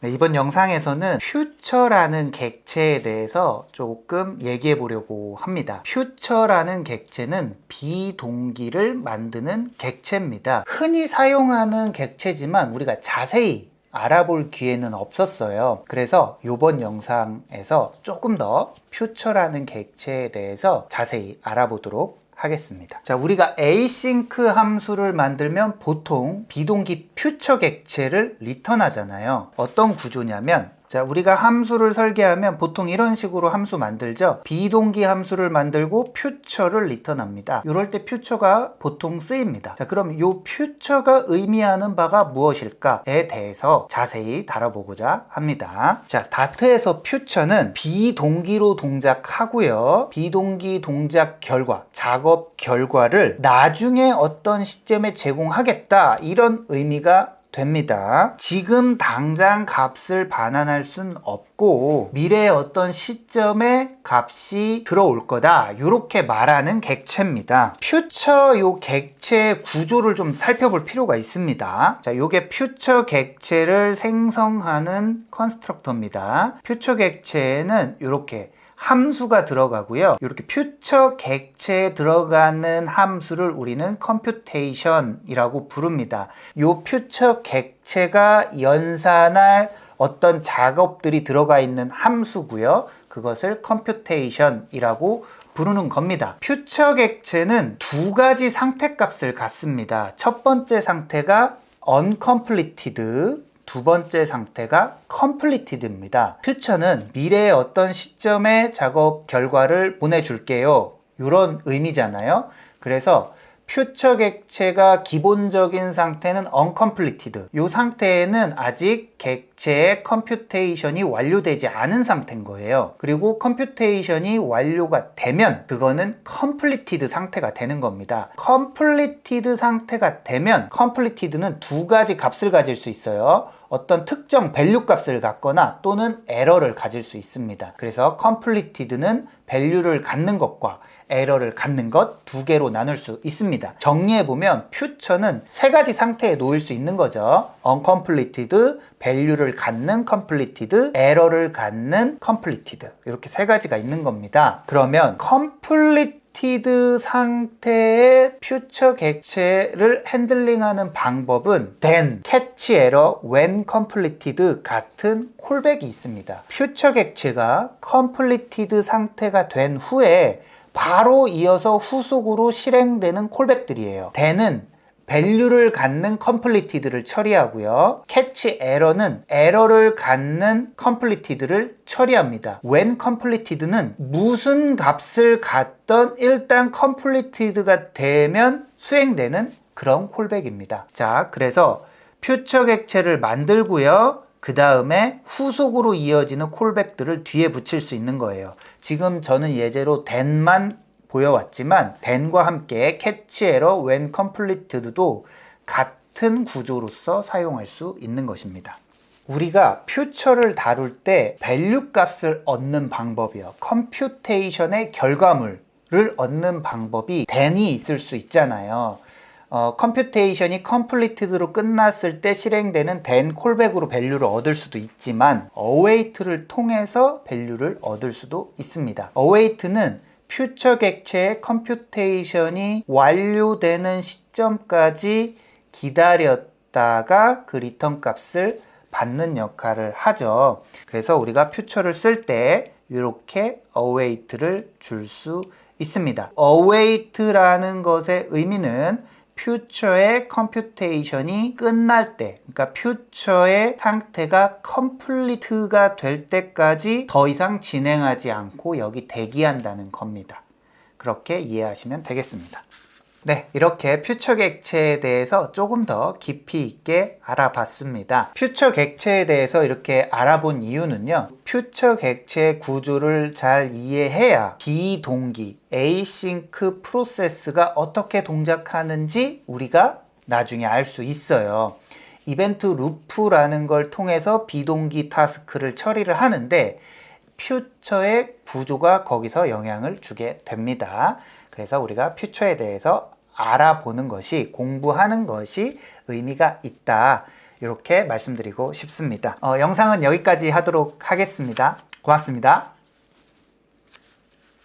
이번 영상에서는 퓨처라는 객체에 대해서 조금 얘기해 보려고 합니다. 퓨처라는 객체는 비동기를 만드는 객체입니다. 흔히 사용하는 객체지만 우리가 자세히 알아볼 기회는 없었어요. 그래서 이번 영상에서 조금 더 퓨처라는 객체에 대해서 자세히 알아보도록 하겠습니다. 자, 우리가 async 함수를 만들면 보통 비동기 퓨처 객체를 리턴하잖아요. 어떤 구조냐면, 자, 우리가 함수를 설계하면 보통 이런 식으로 함수 만들죠. 비동기 함수를 만들고 퓨처를 리턴합니다. 이럴 때 퓨처가 보통 쓰입니다. 자, 그럼 이 퓨처가 의미하는 바가 무엇일까에 대해서 자세히 다뤄보고자 합니다. 자, 다트에서 퓨처는 비동기로 동작하고요. 비동기 동작 결과, 작업 결과를 나중에 어떤 시점에 제공하겠다, 이런 의미가 됩니다. 지금 당장 값을 반환할 순 없고 미래의 어떤 시점에 값이 들어올 거다, 이렇게 말하는 객체입니다. 퓨처 요 객체의 구조를 좀 살펴볼 필요가 있습니다. 자, 요게 퓨처 객체를 생성하는 컨스트럭터입니다. 퓨처 객체는 이렇게 함수가 들어가고요. 이렇게 퓨처 객체에 들어가는 함수를 우리는 컴퓨테이션이라고 부릅니다. 이 퓨처 객체가 연산할 어떤 작업들이 들어가 있는 함수고요. 그것을 컴퓨테이션이라고 부르는 겁니다. 퓨처 객체는 두 가지 상태값을 갖습니다. 첫 번째 상태가 uncompleted, 두 번째 상태가 completed입니다. 퓨처는 미래의 어떤 시점에 작업 결과를 보내줄게요, 이런 의미잖아요. 그래서 퓨처 객체가 기본적인 상태는 uncompleted, 이 상태에는 아직 객체의 컴퓨테이션이 완료되지 않은 상태인 거예요. 그리고 컴퓨테이션이 완료가 되면 그거는 completed 상태가 되는 겁니다. completed 상태가 되면, completed는 두 가지 값을 가질 수 있어요. 어떤 특정 밸류 값을 갖거나 또는 에러를 가질 수 있습니다. 그래서 completed는 밸류를 갖는 것과 에러를 갖는 것 두 개로 나눌 수 있습니다. 정리해보면 퓨처는 세 가지 상태에 놓일 수 있는 거죠. uncompleted, 밸류를 갖는 completed, 에러를 갖는 completed, 이렇게 세 가지가 있는 겁니다. 그러면 completed 상태의 퓨처 객체를 핸들링하는 방법은 then, catch error, when completed 같은 콜백이 있습니다. 퓨처 객체가 completed 상태가 된 후에 바로 이어서 후속으로 실행되는 콜백들이에요. then은 밸류를 갖는 completed를 처리하고요. catch error는 에러를 갖는 completed를 처리합니다. when completed는 무슨 값을 갖던 일단 completed가 되면 수행되는 그런 콜백입니다. 자, 그래서 퓨처 객체를 만들고요. 그 다음에 후속으로 이어지는 콜백들을 뒤에 붙일 수 있는 거예요. 지금 저는 예제로 then만 보여왔지만 then과 함께 catch error, when completed도 같은 구조로서 사용할 수 있는 것입니다. 우리가 퓨처를 다룰 때 밸류 값을 얻는 방법이요, 컴퓨테이션의 결과물을 얻는 방법이 then이 있을 수 있잖아요. 컴퓨테이션이 completed로 끝났을 때 실행되는 then 콜백으로 밸류를 얻을 수도 있지만 await를 통해서 밸류를 얻을 수도 있습니다. await는 퓨처 객체의 컴퓨테이션이 완료되는 시점까지 기다렸다가 그 리턴 값을 받는 역할을 하죠. 그래서 우리가 퓨처를 쓸 때 이렇게 await를 줄 수 있습니다. await라는 것의 의미는 퓨처의 컴퓨테이션이 끝날 때, 그러니까 퓨처의 상태가 컴플리트가 될 때까지 더 이상 진행하지 않고 여기 대기한다는 겁니다. 그렇게 이해하시면 되겠습니다. 네, 이렇게 퓨처 객체에 대해서 조금 더 깊이 있게 알아봤습니다. 퓨처 객체에 대해서 이렇게 알아본 이유는요, 퓨처 객체의 구조를 잘 이해해야 비동기, async 프로세스가 어떻게 동작하는지 우리가 나중에 알 수 있어요. 이벤트 루프라는 걸 통해서 비동기 타스크를 처리를 하는데 퓨처의 구조가 거기서 영향을 주게 됩니다. 그래서 우리가 퓨처에 대해서 알아보는 것이, 공부하는 것이 의미가 있다, 이렇게 말씀드리고 싶습니다. 영상은 여기까지 하도록 하겠습니다. 고맙습니다.